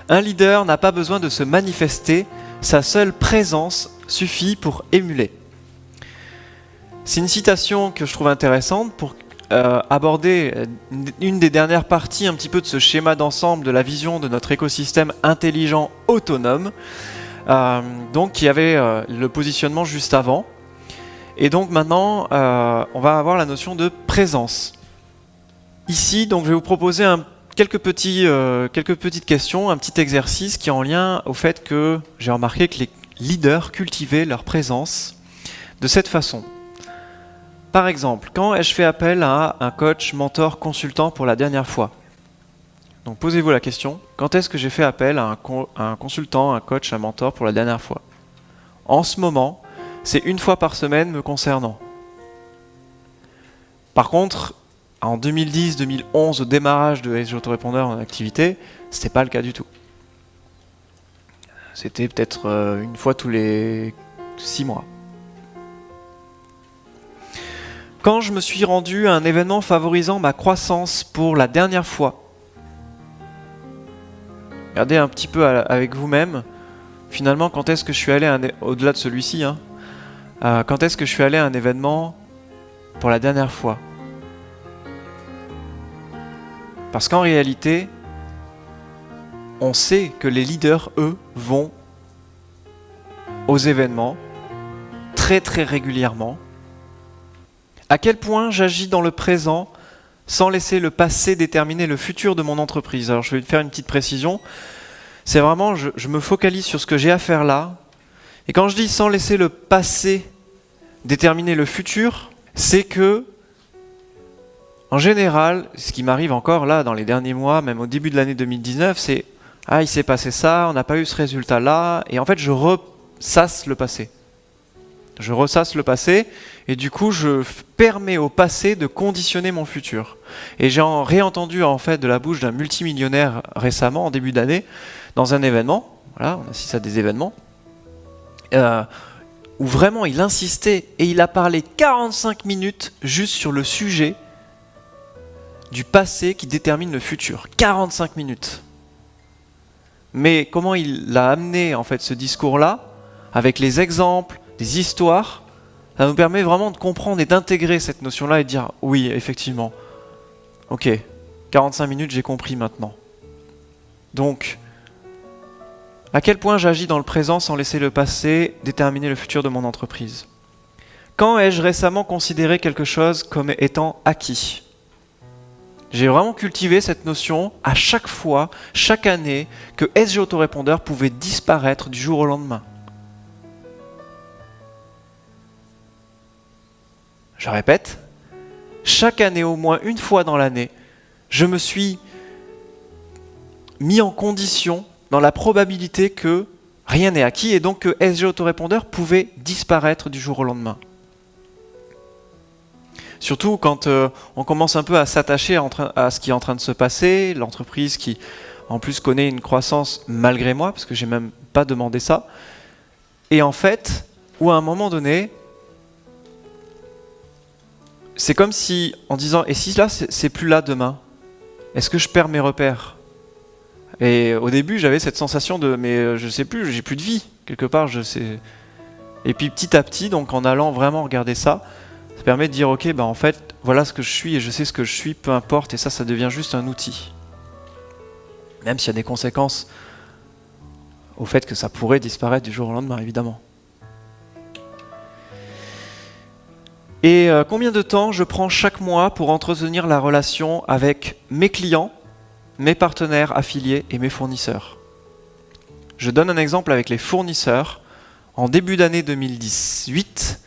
Un leader n'a pas besoin de se manifester, sa seule présence suffit pour émuler. C'est une citation que je trouve intéressante pour aborder une des dernières parties un petit peu de ce schéma d'ensemble de la vision de notre écosystème intelligent autonome, donc qui avait le positionnement juste avant. Et donc maintenant, on va avoir la notion de présence. Ici, donc, je vais vous proposer quelques petites questions, un petit exercice qui est en lien au fait que j'ai remarqué que les leaders cultivaient leur présence de cette façon. Par exemple, quand ai-je fait appel à un coach, mentor, consultant pour la dernière fois? Donc posez-vous la question, quand est-ce que j'ai fait appel à un consultant, un coach, un mentor pour la dernière fois? En ce moment, c'est une fois par semaine me concernant. Par contre, en 2010-2011, au démarrage de SG Autorépondeur en activité, c'était pas le cas du tout. C'était peut-être une fois tous les 6 mois. Quand je me suis rendu à un événement favorisant ma croissance pour la dernière fois, regardez un petit peu avec vous-même, finalement, quand est-ce que je suis allé, au-delà de celui-ci, quand est-ce que je suis allé à un événement pour la dernière fois? Parce qu'en réalité, on sait que les leaders, eux, vont aux événements très très régulièrement. À quel point j'agis dans le présent sans laisser le passé déterminer le futur de mon entreprise? Alors je vais faire une petite précision. C'est vraiment, je me focalise sur ce que j'ai à faire là. Et quand je dis sans laisser le passé déterminer le futur, c'est que, en général, ce qui m'arrive encore là dans les derniers mois, même au début de l'année 2019, c'est « Ah, il s'est passé ça, on n'a pas eu ce résultat-là », et en fait je ressasse le passé. Je ressasse le passé et du coup je permets au passé de conditionner mon futur. Et j'ai réentendu en fait de la bouche d'un multimillionnaire récemment, en début d'année, dans un événement, voilà, on assiste à des événements, où vraiment il insistait et il a parlé 45 minutes juste sur le sujet du passé qui détermine le futur. 45 minutes. Mais comment il a amené en fait ce discours-là, avec les exemples, des histoires, ça nous permet vraiment de comprendre et d'intégrer cette notion-là et de dire oui, effectivement, ok, 45 minutes, j'ai compris maintenant. Donc, à quel point j'agis dans le présent sans laisser le passé déterminer le futur de mon entreprise? Quand ai-je récemment considéré quelque chose comme étant acquis? J'ai vraiment cultivé cette notion à chaque fois, chaque année, que SG Autorépondeur pouvait disparaître du jour au lendemain. Je répète, chaque année, au moins une fois dans l'année, je me suis mis en condition dans la probabilité que rien n'est acquis et donc que SG Autorépondeur pouvait disparaître du jour au lendemain. Surtout quand on commence un peu à s'attacher à ce qui est en train de se passer, l'entreprise qui en plus connaît une croissance malgré moi, parce que j'ai même pas demandé ça, et en fait, où à un moment donné, c'est comme si, en disant, et si là, c'est plus là demain, est-ce que je perds mes repères? Et au début, j'avais cette sensation de, mais je sais plus, j'ai plus de vie, quelque part, je sais. Et puis petit à petit, donc en allant vraiment regarder ça, ça permet de dire, ok, bah en fait, voilà ce que je suis et je sais ce que je suis, peu importe, et ça devient juste un outil. Même s'il y a des conséquences au fait que ça pourrait disparaître du jour au lendemain, évidemment. Et combien de temps je prends chaque mois pour entretenir la relation avec mes clients, mes partenaires affiliés et mes fournisseurs? Je donne un exemple avec les fournisseurs. En début d'année 2018,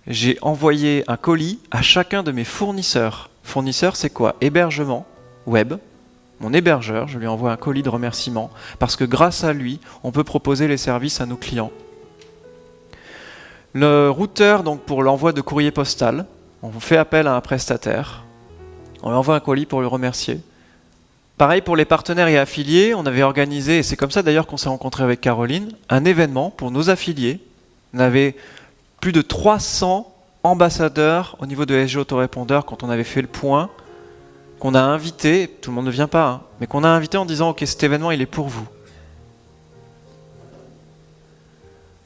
j'ai envoyé un colis à chacun de mes fournisseurs. Fournisseur, c'est quoi? Hébergement web. Mon hébergeur, je lui envoie un colis de remerciement parce que grâce à lui, on peut proposer les services à nos clients. Le routeur, donc pour l'envoi de courrier postal, on fait appel à un prestataire. On lui envoie un colis pour le remercier. Pareil pour les partenaires et affiliés, on avait organisé, et c'est comme ça d'ailleurs qu'on s'est rencontré avec Caroline, un événement pour nos affiliés. On avait plus de 300 ambassadeurs au niveau de SG Autorépondeur quand on avait fait le point, qu'on a invité, tout le monde ne vient pas, mais qu'on a invité en disant ok, cet événement il est pour vous.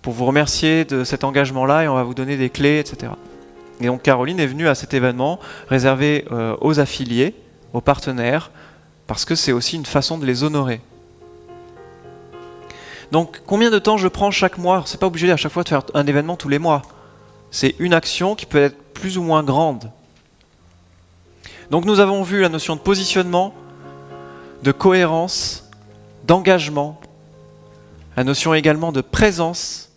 pour vous remercier de cet engagement-là et on va vous donner des clés, etc. Et donc Caroline est venue à cet événement réservé aux affiliés, aux partenaires, parce que c'est aussi une façon de les honorer. Donc combien de temps je prends chaque mois? C'est pas obligé à chaque fois de faire un événement tous les mois. C'est une action qui peut être plus ou moins grande. Donc nous avons vu la notion de positionnement, de cohérence, d'engagement, la notion également de présence